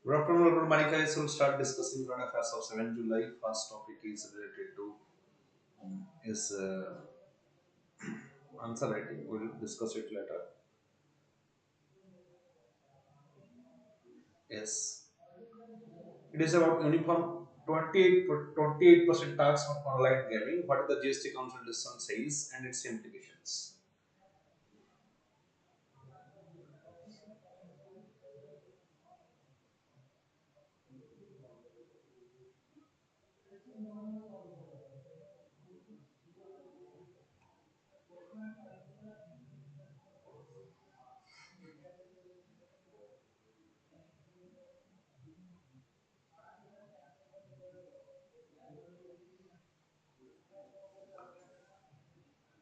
Good afternoon, VANIKIAS. We'll start discussing current affairs of 7 July. First topic is related to is answer writing. We'll discuss it later. Yes, it is about uniform 28% tax on online gaming. What the GST Council decision says and its implications.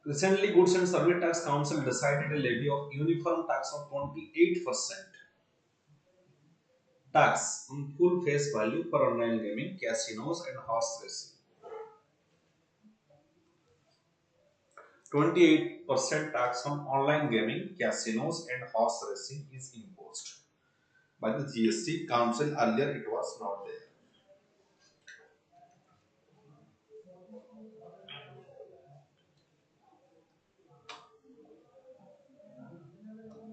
Recently, Goods and Service Tax Council decided a levy of uniform tax of 28% tax on full face value for online gaming, casinos, and horse racing. 28% tax on online gaming, casinos, and horse racing is imposed by the GST Council. Earlier, it was not there.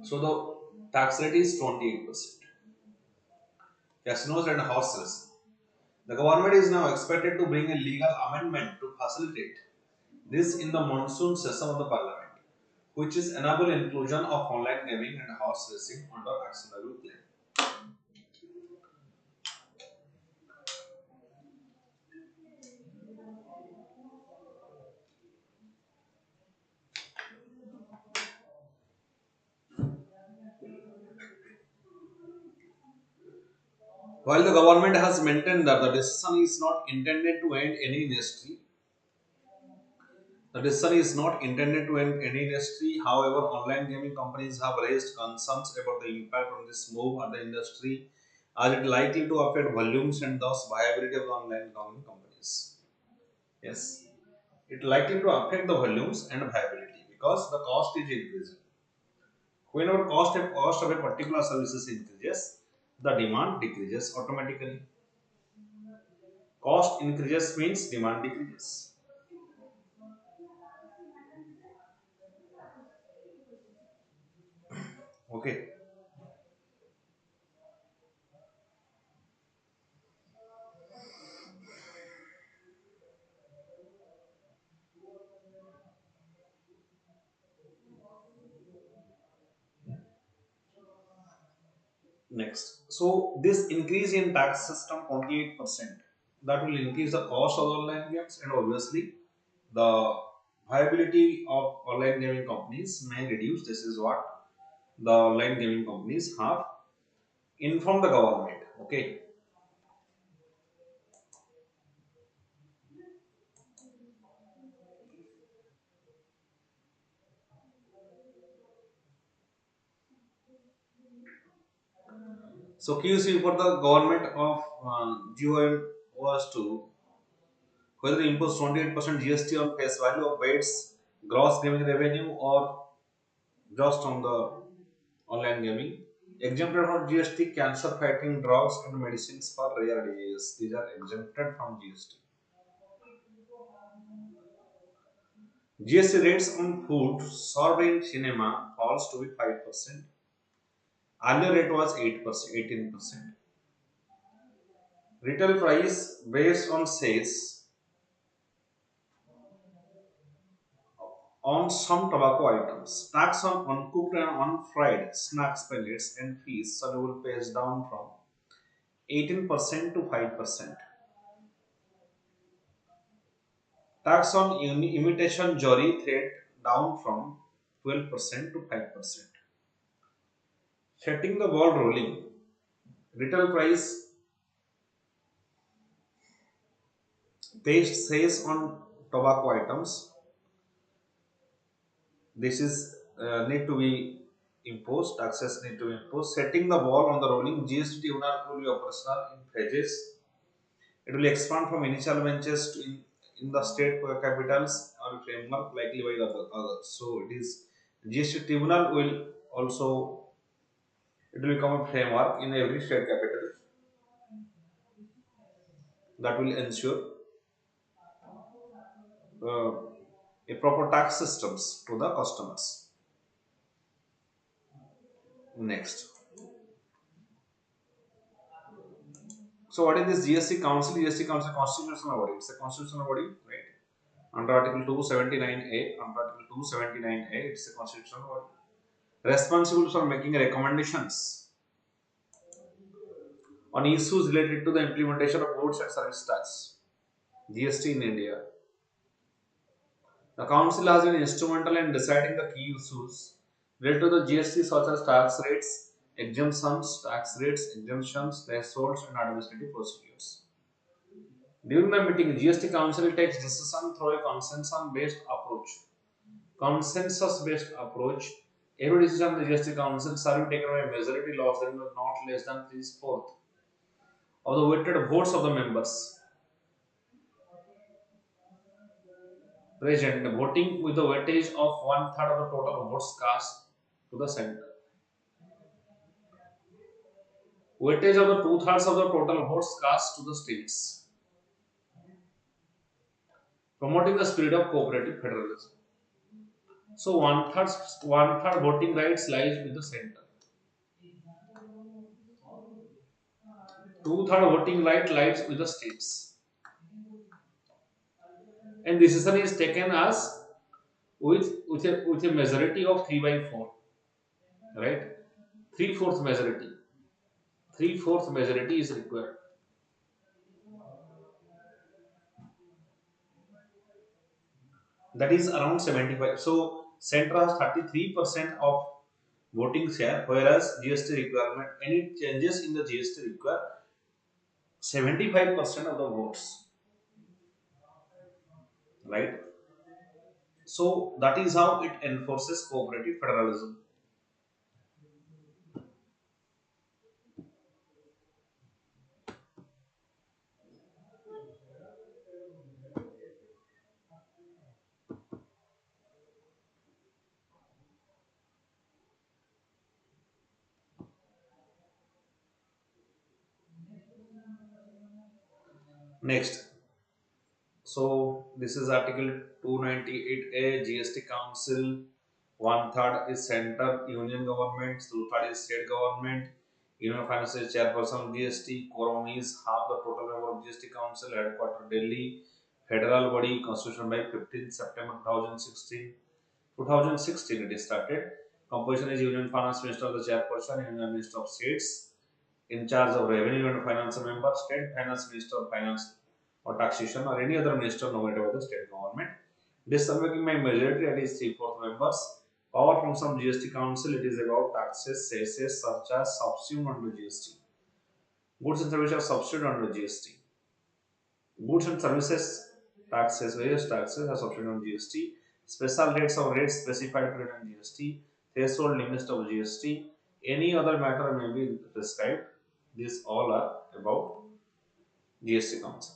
So the tax rate is 28%. Casinos and horse racing. The government is now expected to bring a legal amendment to facilitate this in the monsoon session of the parliament, which is enable inclusion of online gaming and horse racing under actionable claim. While the government has maintained that the decision is not intended to end any industry, the decision is not intended to end any industry. However, online gaming companies have raised concerns about the impact on this move on the industry, as it likely to affect volumes and thus viability of the online gaming companies. Yes, it likely to affect the volumes and viability because the cost is increasing. Whenever cost of a particular services increases, the demand decreases automatically. Cost increases means demand decreases. Okay. Next, so this increase in tax system 28%, that will increase the cost of online games and obviously the viability of online gaming companies may reduce. This is what the online gaming companies have informed the government. Okay, so QC for the government of GOM was to whether to impose 28% GST on face value of bets, gross gaming revenue, or just on the online gaming. Exempted from GST, cancer fighting drugs and medicines for rare diseases. These are exempted from GST. GST rates on food served in cinema falls to be 5%. Earlier rate was 8%, 18%. Retail price based on sales on some tobacco items. Tax on uncooked and unfried snacks, pellets, and fees soluble pays down from 18% to 5%. Tax on imitation jewelry thread down from 12% to 5%. Setting the ball rolling. Retail price based sales on tobacco items. This is need to be imposed. Taxes need to be imposed. Setting the ball on the rolling. GST tribunal will be operational in phases. It will expand from initial benches to in the state capitals or framework likely by the others. So it is GST tribunal will also it will become a framework in every state capital that will ensure uh, a proper tax systems to the customers. Next. So what is this GST Council? GST Council constitutional body. It's a constitutional body, right? Under Article 279A, under Article 279A, it's a constitutional body. Responsible for making recommendations on issues related to the implementation of goods and service tax, GST in India. The council has been instrumental in deciding the key issues related to the GST such as tax rates, exemptions, thresholds and administrative procedures. During the meeting, GST Council takes decision through a consensus-based approach. Consensus-based approach. Every decision of the GST Council shall be taken by a majority laws that are not less than 3/4 of the weighted votes of the members present, voting with the weightage of 1/3 of the total votes cast to the center. Weightage of the 2/3 of the total votes cast to the states. Promoting the spirit of cooperative federalism. So one third voting rights lies with the center. 2/3 voting right lies with the states. And decision is taken as with a majority of 3/4, right? Three-fourth majority. Three-fourth majority is required. That is around 75. So center has 33% of voting share, whereas GST requirement, any changes in the GST require 75% of the votes, right? So that is how it enforces cooperative federalism. Next, so this is Article 298A GST Council. One third is center union government, two-third is state government. Union Finance is chairperson of GST. Quorum is half the total member of GST Council. Headquarter Delhi. Federal body constitution by 15th September 2016. 2016 it is started. Composition is Union Finance Minister of the chairperson, Union Minister of States in charge of revenue and finance member, state finance minister of finance or taxation or any other minister nominated by the state government. Decision making by majority, that is 3/4 members. Power comes from GST Council. It is about taxes, cesses, surcharge, subsumed under GST. Goods and services are subsumed under GST. Goods and services taxes, various taxes are subsumed under GST. Special rates or rates specified in GST. Threshold limits of GST. Any other matter may be prescribed. These all are about GST Council.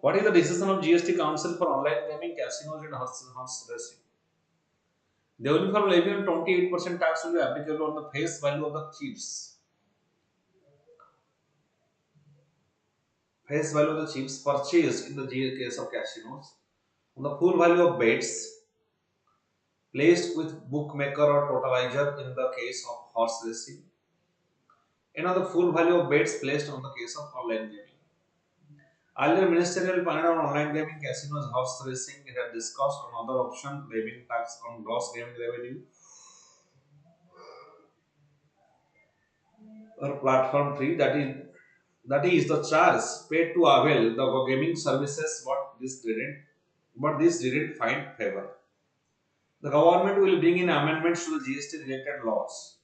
What is the decision of GST Council for online gaming, casinos, and horse racing? The uniform levy on 28% tax will be applicable on the face value of the chips purchased in the case of casinos, on the full value of bets placed with bookmaker or totalizer in the case of horse racing, and on the full value of bets placed on the case of online gaming. Earlier, ministerial panel on online gaming, casinos, horse racing had discussed another option, levying tax on gross gaming revenue or platform fee, that is the charge paid to avail the gaming services. But this didn't find favor. The government will bring in amendments to the GST related laws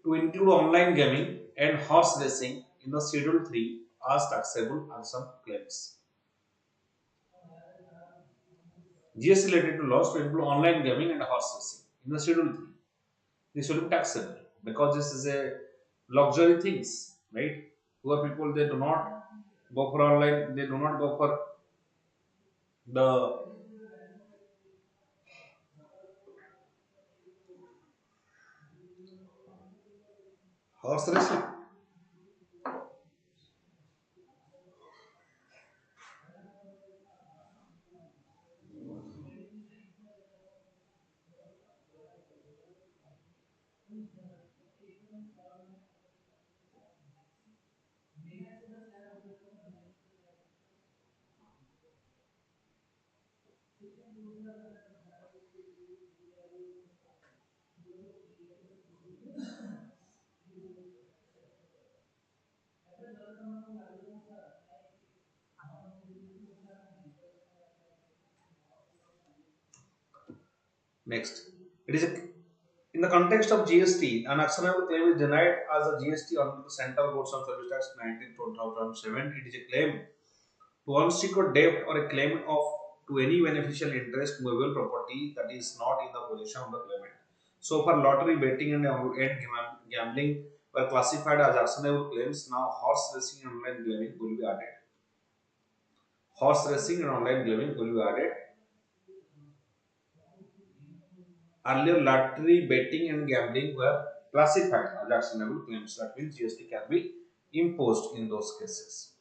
to include online gaming and horse racing in the Schedule 3 as taxable on some claims. GST related to laws to include online gaming and horse racing in the Schedule 3. This will be taxable because this is a luxury things, right? Poor people, they do not go for online, they do not go for the horse racing. Next, it is in the context of GST, an actionable claim is denied as a GST under the Central Boards of Service Tax 19 2007. It is a claim to unsecured debt or a claim of to any beneficial interest movable property that is not in the possession of the claimant. So far, lottery betting and gambling were classified as actionable claims. Now, horse racing and online gaming will be added. Horse racing and online gaming will be added. Earlier, lottery betting and gambling were classified as actionable claims. That means GST can be imposed in those cases.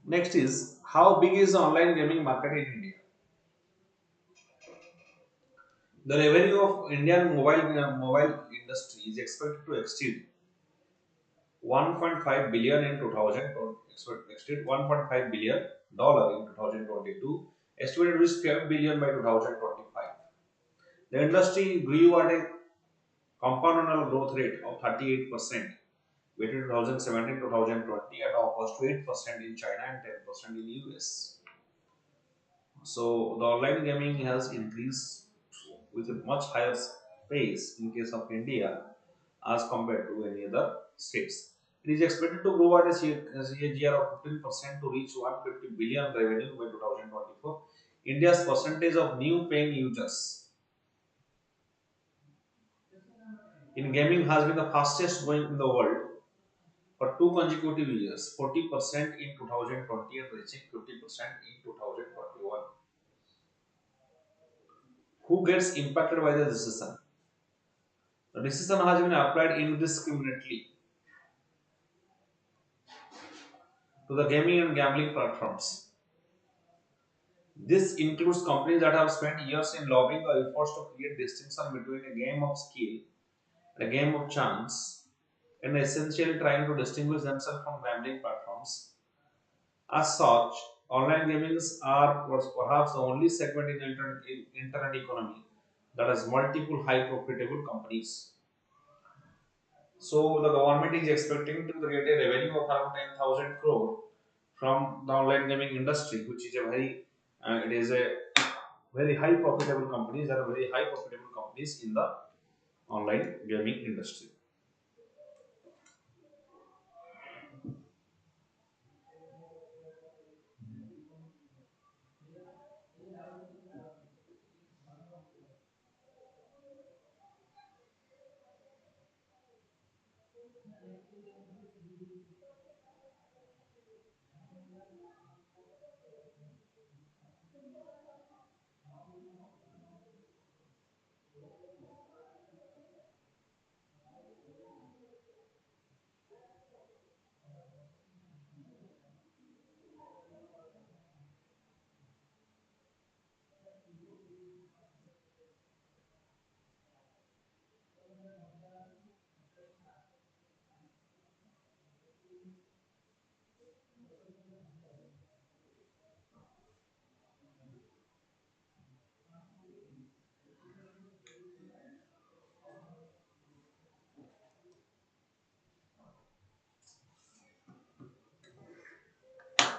Next is, how big is the online gaming market in India? The revenue of Indian mobile industry is expected to exceed 1.5 billion in 2000, exceed 1.5 billion dollar in 2022, estimated to reach 12 billion by 2025. The industry grew at a compound annual growth rate of 38% between 2017 to 2020 and offers to 8% in China and 10% in US. So the online gaming has increased with a much higher pace in case of India as compared to any other states. It is expected to grow at a CAGR of 15% to reach 150 billion revenue by 2024. India's percentage of new paying users in gaming has been the fastest growing in the world for two consecutive years, 40% in 2020 and reaching 50% in 2021. Who gets impacted by the decision? The decision has been applied indiscriminately to the gaming and gambling platforms. This includes companies that have spent years in lobbying or efforts to create distinction between a game of skill and a game of chance, and essentially trying to distinguish themselves from gambling platforms. As such, online gamings are perhaps the only segment in the internet economy that has multiple high profitable companies. So the government is expecting to get a revenue of around 10,000 crore from the online gaming industry, which is a it is a very high profitable companies. There are very high profitable companies in the online gaming industry.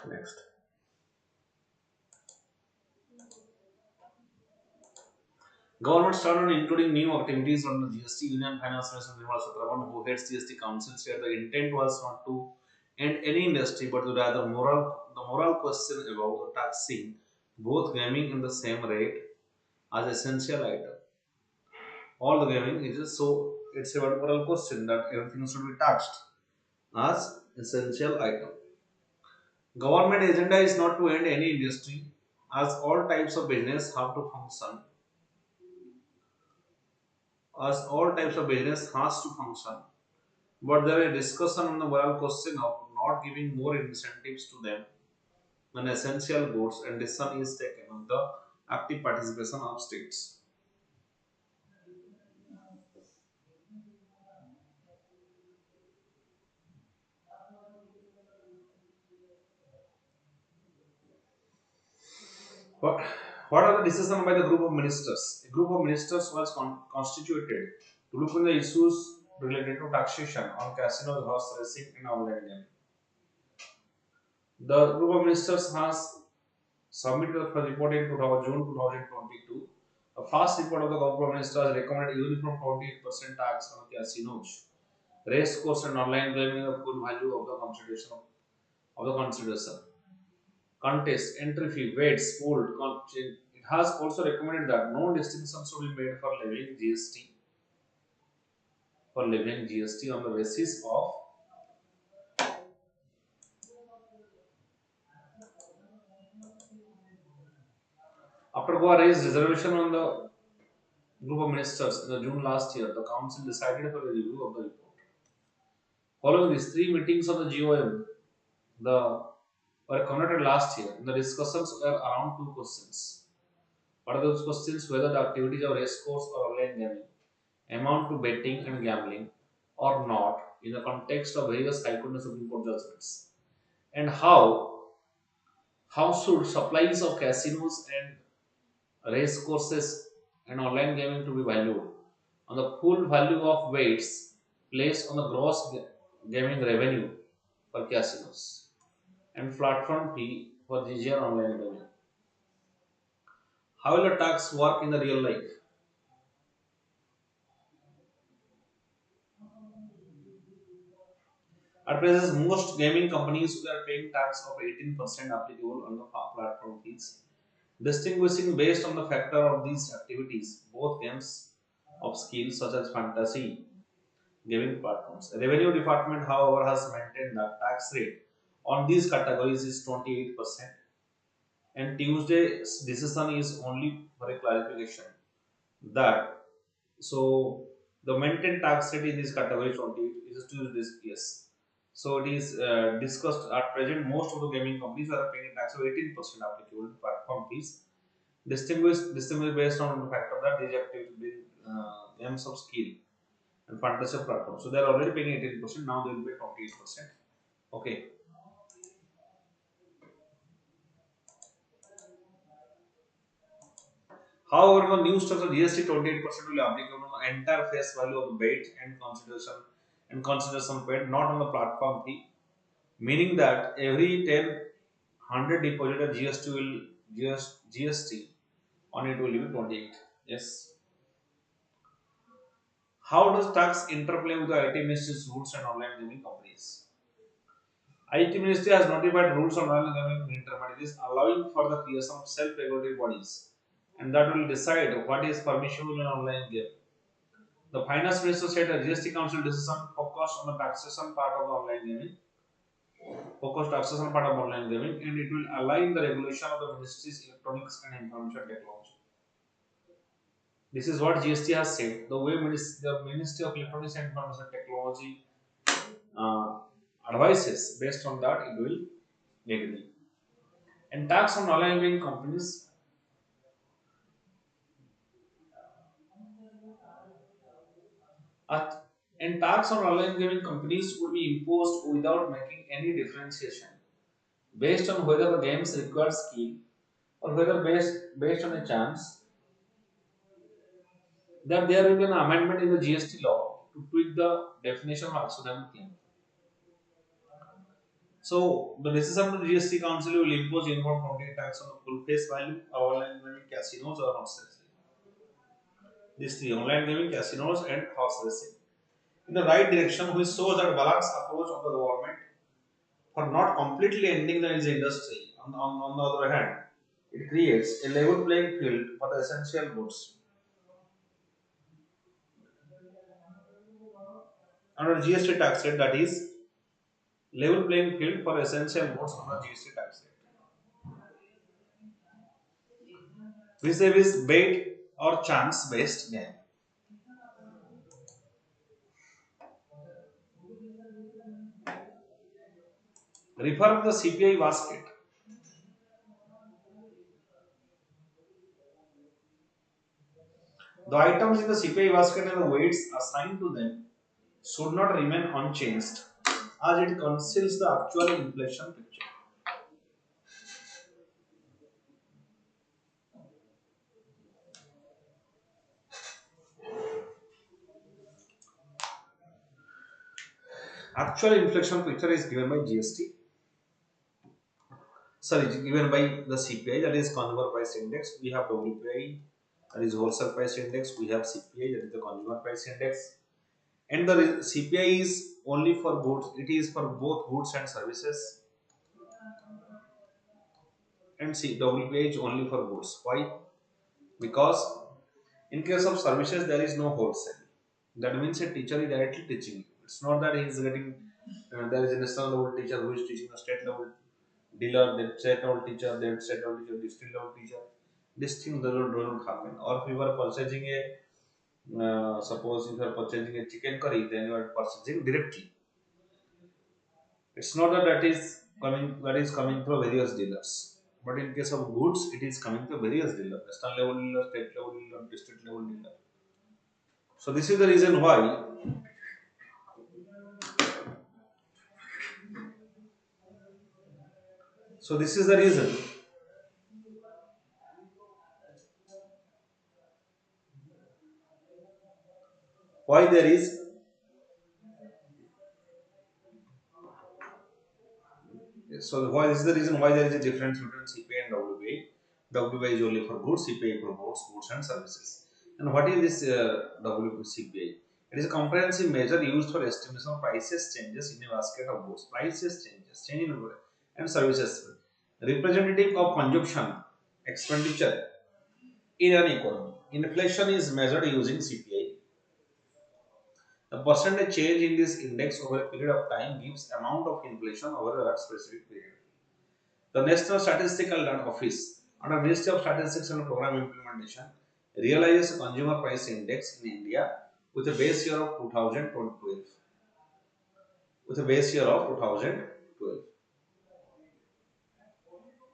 Next. Government started including new activities on the GST. Union Finance Minister Nirmala Sitharaman, who heads GST Council, said the intent was not to end any industry but to rather the moral question about the taxing both gaming in the same rate as essential item. All the gaming is just so it's a moral question that everything should be taxed as essential item. Government agenda is not to end any industry as all types of business have to function as all types of business has to function. But there is discussion on the moral question of not giving more incentives to them than essential goods, and decision is taken on the active participation of states. What, what are the decisions by the group of ministers? A group of ministers was constituted to look into the issues related to taxation on casinos, horse racing, and online gambling. The group of ministers has submitted for report in June 2022. A first report of the group of ministers recommended uniform 28% tax on casinos, race course, and online gaming the full value of the consideration. Contest, entry fee, weights, pooled. It has also recommended that no distinction should be made for levying GST on the basis of. After Goa raised reservation on the group of ministers in the June last year, the council decided for a review of the report. Following these three meetings of the GOM, the were conducted last year. The discussions were around two questions. What are those questions? Whether the activities of race course or online gaming amount to betting and gambling or not in the context of various High Court and Supreme Court judgments, and how should supplies of casinos and race courses and online gaming to be valued on the full value of weights placed on the gross gaming revenue for casinos and platform fee for GGR online gaming. How will the tax work in the real life? At present, most gaming companies are paying tax of 18% applicable on the platform fees, distinguishing based on the factor of these activities, both games of skill such as fantasy gaming platforms. Revenue Department, however, has maintained that tax rate on these categories is 28%, and Tuesday's decision is only for a clarification that so the maintained tax rate in this category 28 is to this yes. So it is discussed at present. Most of the gaming companies are paying a tax of 18% applicable to platform fees. Distinguished based on the factor that these activities being games of skill and fantasy platform. So they are already paying 18%. Now they will pay 28%. Okay. However, the new structure GST 28% will be applicable on the entire face value of the bet and consideration paid, not on the platform fee. Meaning that every 10 100 deposited GST on it will be 28. Yes. How does tax interplay with the IT Ministry's rules and online gaming companies? IT Ministry has notified rules on online gaming intermediaries allowing for the creation of self-regulatory bodies, and that will decide what is permissible in online game. The Finance Minister said a GST Council decision focused on the taxation part of the online gaming, and it will align the regulation of the Ministry's Electronics and Information Technology. This is what GST has said. The way the Ministry of Electronics and Information Technology uh, advises, based on that, it will agree. And tax on online gaming companies. Uh, and tax on online gaming companies would be imposed without making any differentiation based on whether the games require skill or whether based on a chance that there will be an amendment in the GST law to tweak the definition of accidental claim. So the decision of the GST Council will impose uniform county tax on the full face value of online gaming casinos or horse racing. These three: online gaming, casinos, and horse racing. In the right direction, which shows that balanced approach of the government for not completely ending the industry. On the other hand, it creates a level playing field for the essential goods. Under GST tax rate, that is level playing field for essential goods under GST tax rate. Vis-a-vis bait or chance based game. Refer to the CPI basket. The items in the CPI basket and the weights assigned to them should not remain unchanged as it conceals the actual inflation picture. Actual inflation picture is given by GST. Sorry, given by the CPI, that is Consumer Price Index. We have WPI, that is Wholesale Price Index. We have CPI, that is the Consumer Price Index. And the CPI is only for goods. It is for both goods and services. And WPI is only for goods. Why? Because in case of services, there is no wholesale. That means a teacher is directly teaching you. It's not that he is getting, there is a national level teacher who is teaching a state level dealer, then state level teacher, then state level teacher, district level teacher. This thing doesn't happen. Or if you are purchasing suppose if you are purchasing a chicken curry, then you are purchasing directly. It's not that that is coming through various dealers. But in case of goods, it is coming through various dealers, national level dealer, state level dealer, district level dealer. So this is the reason why. So this is the reason why there is. So why this is the reason why there is a difference between CPI and WPI. WPI is only for goods, CPI for goods and services. And what is this CPI? It is a comprehensive measure used for estimation of prices changes in a basket of goods. Prices changes, change in and services. Representative of consumption expenditure in an economy. Inflation is measured using CPI. The percentage change in this index over a period of time gives amount of inflation over that specific period. The National Statistical Office under Ministry of Statistics and Program Implementation realizes a consumer price index in India with a base year of 2012. With a base year of 2012.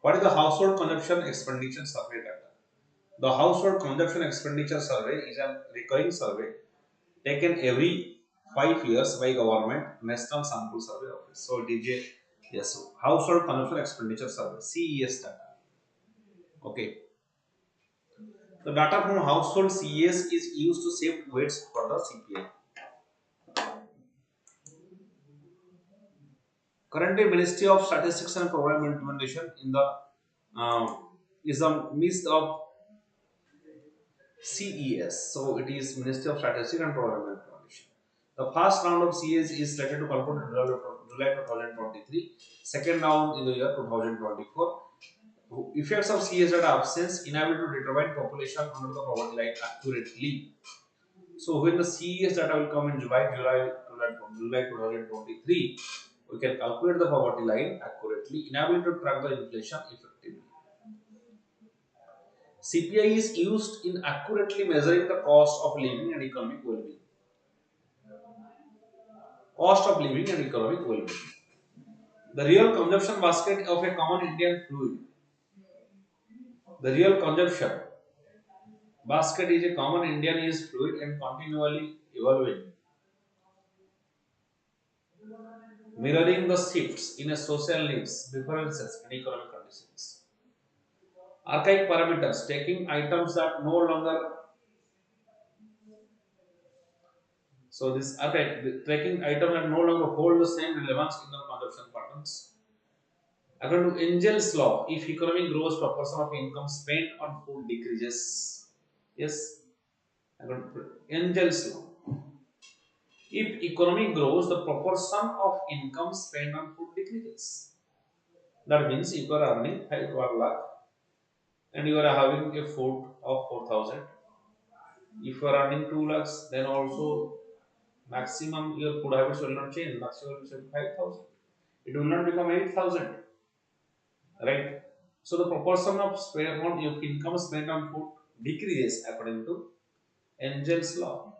What is the household consumption expenditure survey data? The household consumption expenditure survey is a recurring survey taken every 5 years by government National Sample Survey Office. So it is a yes, so household consumption expenditure survey CES data. Okay. The data from household CES is used to shape weights for the CPI. Currently, Ministry of Statistics and Program Implementation in the is the midst of CES. So it is Ministry of Statistics and Program Implementation. The first round of CES is slated to conclude in July 2023. Second round in the year 2024. Effects of CES data absence, inability to determine population under the poverty line accurately. So when the CES data will come in July 2023, we can calculate the poverty line accurately, enable to track the inflation effectively. CPI is used in accurately measuring the cost of living and economic well-being. Cost of living and economic well-being. The real consumption basket of a common Indian fluid. The real consumption basket is a common Indian is fluid and continually evolving, mirroring the shifts in a social needs, preferences, and economic conditions. Archaic parameters, taking items that no longer this archaic tracking items that no longer hold the same relevance in the consumption patterns. According to Engel's law, if economy grows, proportion of income spent on food decreases. Yes, according to Engel's law. If economy grows, the proportion of income spent on food decreases. That means if you are earning 1 lakh and you are having a food of 4,000, if you are earning 2 lakhs, then also maximum your food habits will not change. Maximum will be 5,000. It will not become 8,000, right? So the proportion of amount of income spent on food decreases according to Engel's law.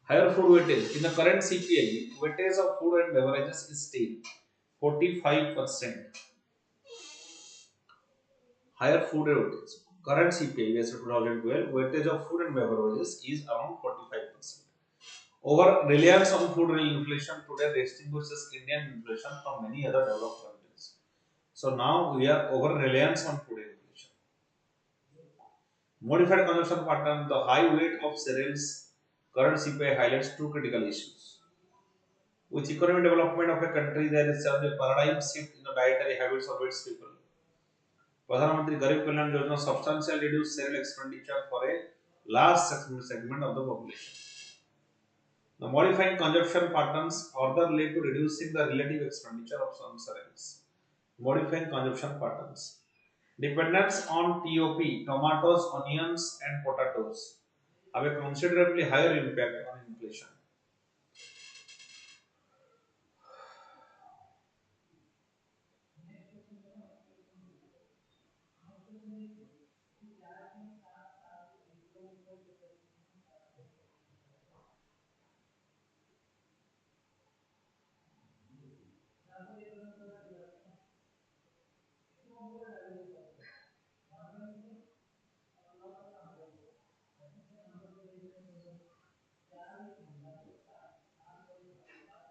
Higher food weightage. In the current CPI, weightage of food and beverages is still 45%. Higher food weightage. Current CPI as of 2012, weightage of food and beverages is around 45%. Over reliance on food inflation today distinguishes Indian inflation from many other developed countries. So now we are over reliance on food inflation. Modified consumption pattern, the high weight of cereals, current CPI highlights two critical issues. With economic development of a country, there is a paradigm shift in the dietary habits of its people. Pradhan Mantri Garib Kalyan Yojana substantially reduced cereal expenditure for a large segment of the population. The modifying consumption patterns further led to reducing the relative expenditure of some cereals. Modifying consumption patterns. Dependence on TOP, tomatoes, onions, and potatoes have a considerably higher impact on inflation.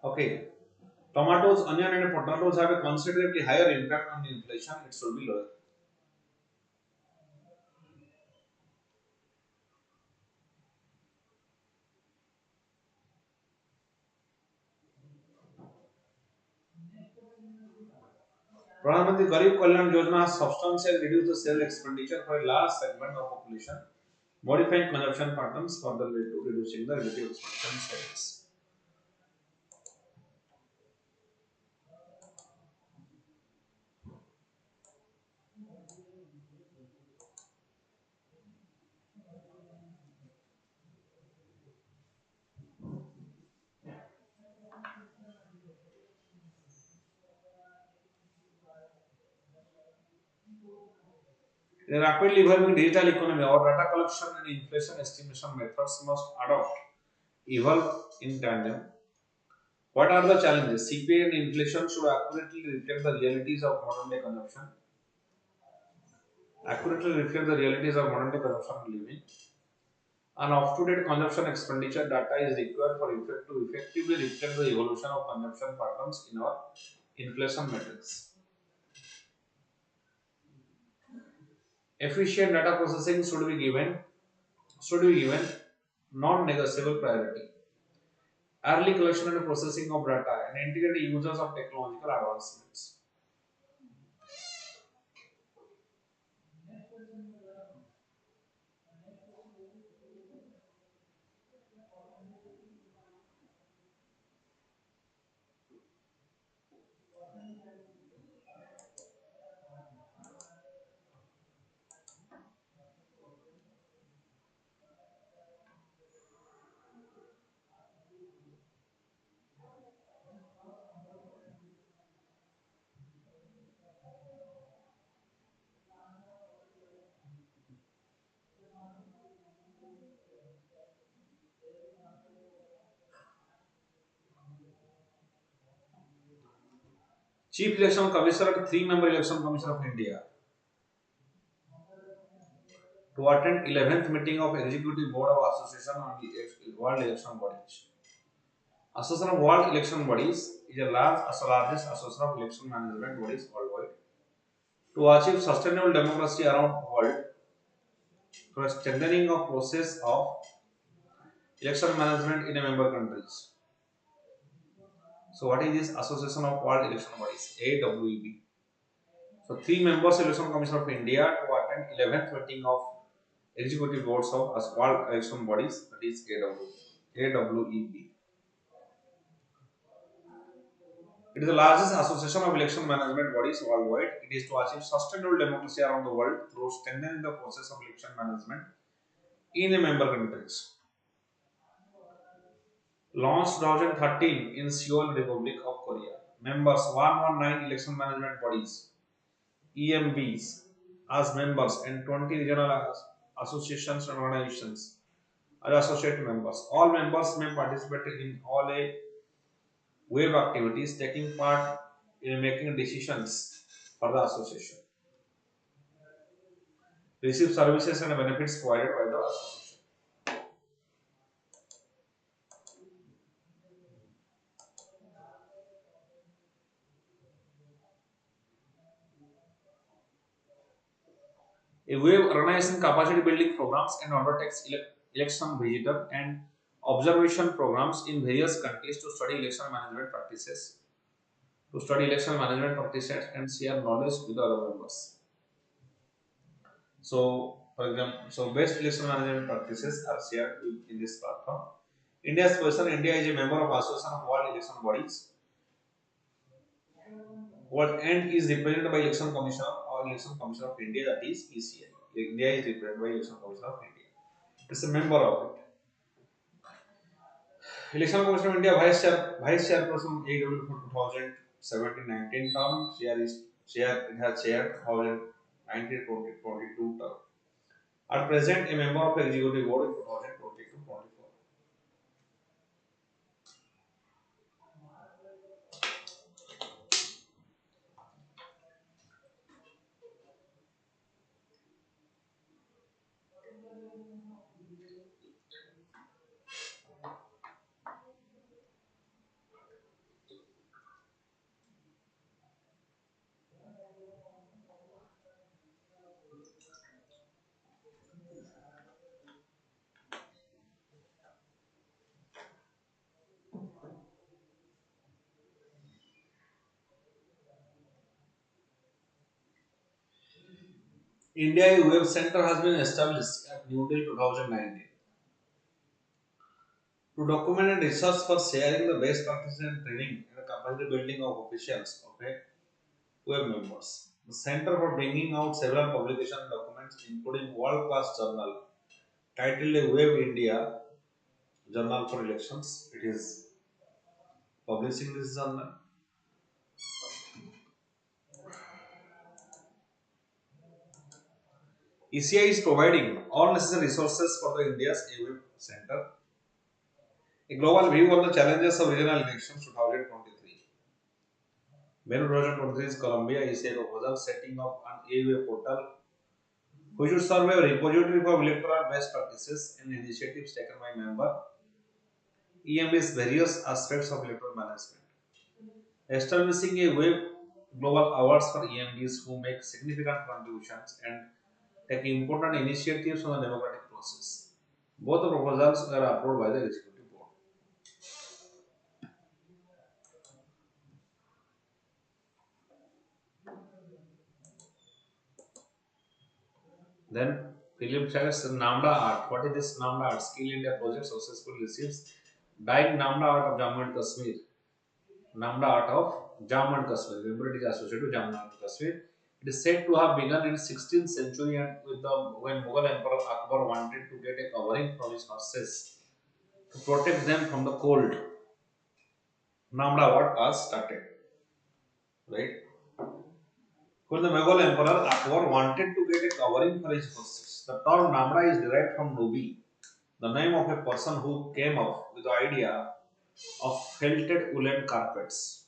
Okay, tomatoes, onion, and potatoes have a considerably higher impact on inflation. It should be lower. Pradhan Mantri Garib Kalyan Yojana has substantially reduced the cereal expenditure for a large segment of population, modifying consumption patterns further led to reducing the relative expenditure in cereals. In a rapidly evolving digital economy, our data collection and inflation estimation methods must evolve in tandem. What are the challenges? CPI and inflation should accurately reflect the realities of modern day consumption and living. An up-to-date consumption expenditure data is required to effectively reflect the evolution of consumption patterns in our inflation metrics. Efficient data processing should be given non-negotiable priority. Early collection and processing of data and integrated users of technological advancements. Chief Election Commissioner, three-member Election Commission of India, to attend 11th meeting of Executive Board of Association on the World Election Bodies. Association of World Election Bodies is the largest association of election management bodies worldwide. To achieve sustainable democracy around the world, for strengthening of process of election management in a member countries. So, what is this Association of World Election Bodies? AWEB. So, three members Election Commission of India to attend 11th meeting of executive boards of world election bodies, that is AWEB. It is the largest association of election management bodies worldwide. It is to achieve sustainable democracy around the world through strengthening the process of election management in a member countries. Launched 2013 in Seoul, Republic of Korea. Members 119 election management bodies EMBs as members and 20 regional associations and organizations as associate members. All members may participate in all a wave activities, taking part in making decisions for the association. Receive services and benefits provided by the association. A wave organizing capacity building programs and undertakes election visitor and observation programs in various countries to study election management practices, and share knowledge with other members. So, for example, best election management practices are shared in this platform. India's position: India is a member of Association of World Election Bodies, and is represented by Election Commission or Election Commission of India, that is ECI. India is represented by Election Commission of India. It's a member of it. Election Commission of India Vice Chairperson AW for 2017-19 term. It has chaired 2019-2022 term. At present, a member of the Executive Board in 2022-24. India Web Center has been established at New Delhi 2019 to document and research for sharing the best practices and training and the capacity building of officials of a web members. The Center for bringing out several publication documents, including world-class journal titled a Web India Journal for Elections. It is publishing this journal. ECI is providing all necessary resources for the India's web center. A global view on the challenges of regional elections 2023. When 2023 is Colombia ECI proposal setting up an AUA portal which should serve a repository for electoral best practices and initiatives taken by member EMB's various aspects of electoral management. Establishing a web global awards for EMBs who make significant contributions and take important initiatives on the democratic process. Both the proposals were approved by the executive board. Then Philip says Namda Art. What is this Namda Art? Skill India project successfully receives Dying Namda Art of Jammu and Kashmir. Namda Art of Jammu and Kashmir. Remember, it is associated with Jammu and Kashmir. It is said to have begun in 16th century and when Mughal Emperor Akbar wanted to get a covering from his horses to protect them from the cold. Namda Art was started, right? When the Mughal Emperor Akbar wanted to get a covering for his horses, the term Namda is derived from Nubi, the name of a person who came up with the idea of felted woolen carpets.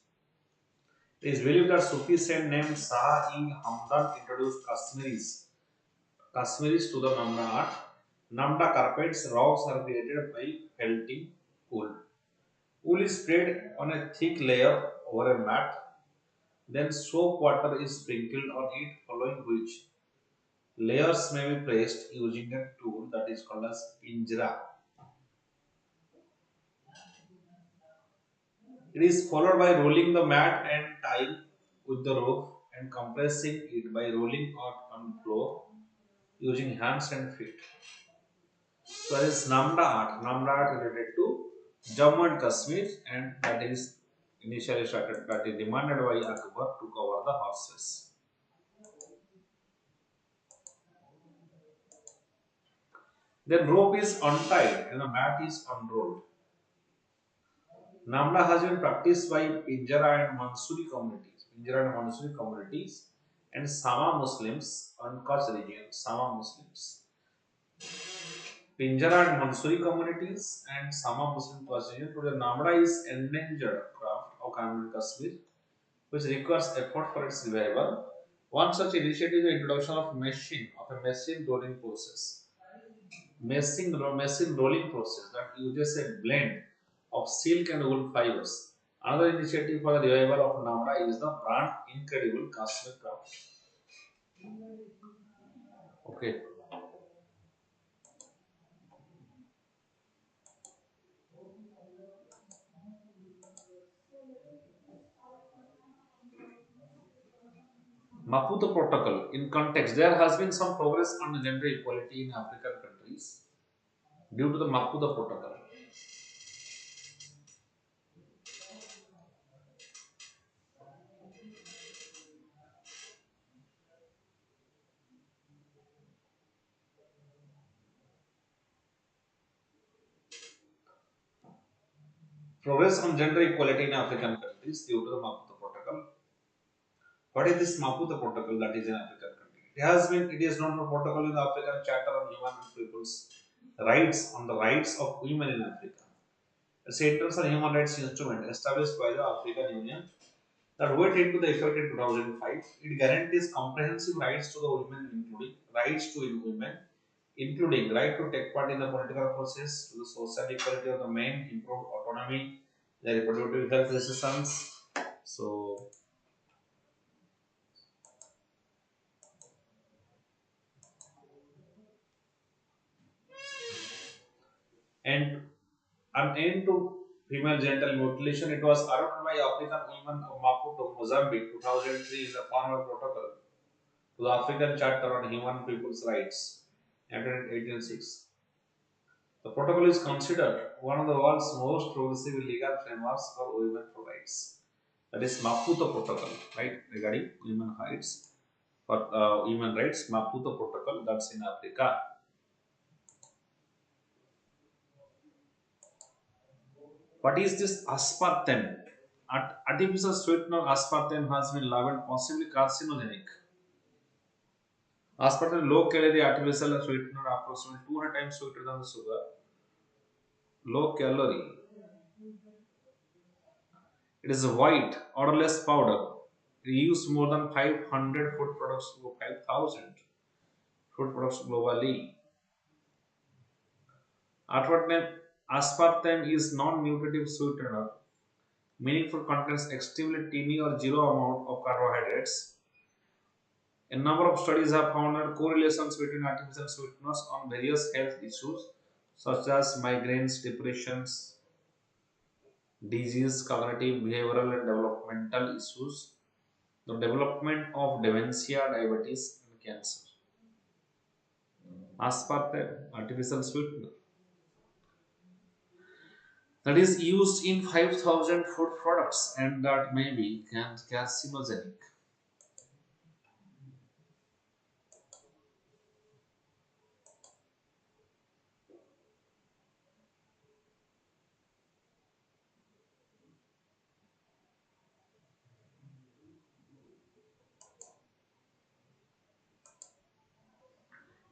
It is believed that Sufi saint named Shah-e-Hamdan introduced Kashmiris to the Namda art. Namda carpets, rugs are created by felting wool. Wool is spread on a thick layer over a mat. Then soap water is sprinkled on it, following which layers may be placed using a tool that is called as pinjra. It is followed by rolling the mat and tying with the rope and compressing it by rolling out on floor using hands and feet. So that is Namda art. Namda art related to Jammu and Kashmir, and that is initially started, that is demanded by Akbar to cover the horses. Then rope is untied and the mat is unrolled. Namda has been practiced by Pinjara and Mansuri communities, and Sama Muslims on Kutch region. Sama Muslims, Pinjara and Mansuri communities, and Sama Muslim Kutch region. Today, Namda is endangered craft of Kashmir, which requires effort for its revival. One such initiative is the introduction of a machine rolling process. Machine rolling process that uses a blend of silk and wool fibers. Another initiative for the revival of Namda is the brand Incredible Kashmir Craft. Okay. Maputo Protocol. In context, there has been some progress on gender equality in African countries due to the Maputo Protocol. Progress on gender equality in African countries due to the Maputo Protocol. What is this Maputo Protocol that is in African country? It is not a protocol in the African Charter on Human and People's Rights on the rights of women in Africa. It's an international human rights instrument established by the African Union that went into the effect in 2005. It guarantees comprehensive rights to the women, including rights to women, including right to take part in the political process, to the social equality of the men, improved autonomy, the reproductive health decisions. So, and an end to female genital mutilation. It was adopted by African women of Maputo, Mozambique, 2003 in the formal protocol to the African Charter on Human People's Rights, 1806. The protocol is considered one of the world's most progressive legal frameworks for women rights. That is Maputo Protocol, right, regarding women rights. For human rights, Maputo Protocol, that's in Africa. What is this aspartame? Artificial sweetener aspartame has been labeled possibly carcinogenic. Aspartame, low calorie artificial sweetener, approximately 200 times sweeter than the sugar. Low calorie. It is a white, odorless powder. It used more than 500 food products, 5,000 food products globally. Aspartame is non-nutritive sweetener, meaningful contains extremely teeny or zero amount of carbohydrates. A number of studies have found that correlations between artificial sweeteners on various health issues such as migraines, depressions, disease, cognitive, behavioral, and developmental issues, the development of dementia, diabetes, and cancer. Aspartame, artificial sweetener, that is used in 5,000 food products and that may be carcinogenic.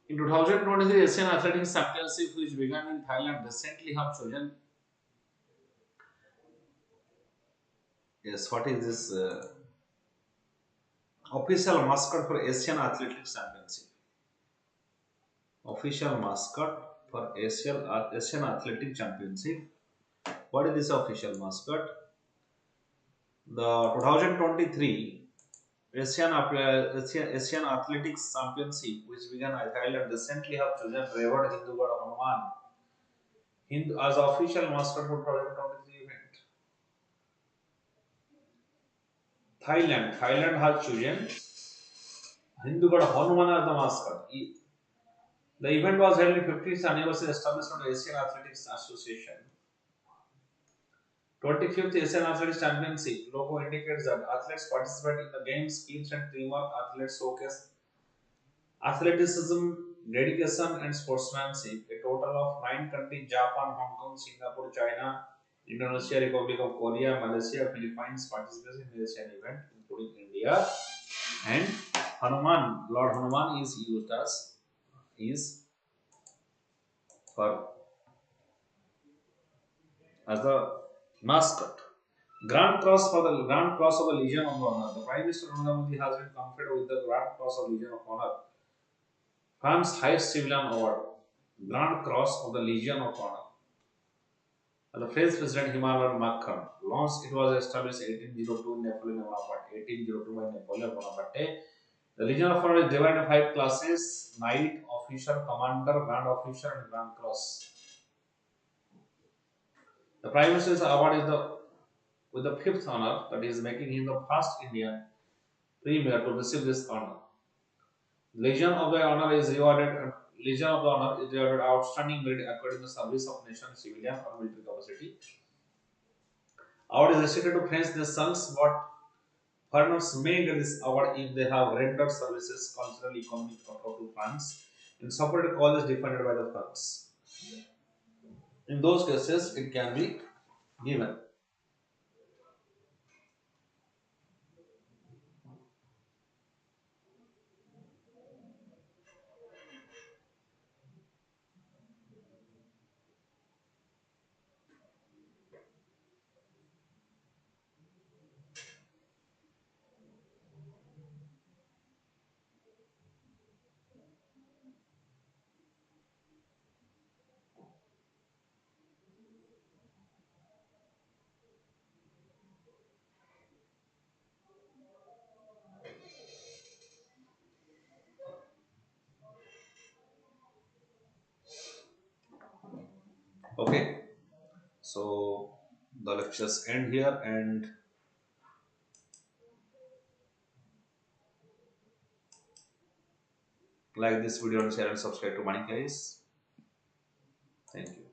In 2023 Asian Athletics Championship, which began in Thailand, recently have chosen. Yes, what is this? Official mascot for Asian Athletics Championship. Official mascot for Asian Athletic Championship. What is this official mascot? The 2023 Asian Athletics Championship, which began in Thailand, recently have chosen revered Hindu god Hanuman as official mascot for 2023 event. Thailand has chosen Hindu god Hanuman as the mascot. The event was held in 50th anniversary establishment of Asian Athletics Association. 25th Asian Athletics Championship logo indicates that athletes participate in the games, skills and teamwork. Athletes showcase athleticism, dedication and sportsmanship. A total of 9 countries: Japan, Hong Kong, Singapore, China, Indonesia, Republic of Korea, Malaysia, Philippines participated in the Asian event, including India. And Lord Hanuman is used is for as the mascot. Grand Cross of the Legion of Honor. The Prime Minister Narendra Modi has been conferred with the Grand Cross of Legion of Honor, France's highest civilian award. Grand Cross of the Legion of Honor. The French President Emmanuel Macron launched. It was established 1802 by Napoleon Bonaparte. The Legion of Honor is divided into 5 classes: Knight, Officer, Commander, Grand Officer, and Grand Cross. The Prime Minister's award is with the 5th honor, that is making him the first Indian premier to receive this honor. Legion of the Honor is rewarded outstanding merit according to service of nation, civilian or military capacity. Award is restricted to French nationals, but foreigners may get this award if they have rendered services, cultural, economic, or to France in supported causes defended by the France. In those cases, it can be given. Okay, so the lectures end here, and like this video and share and subscribe to VANIK-IAS. Thank you.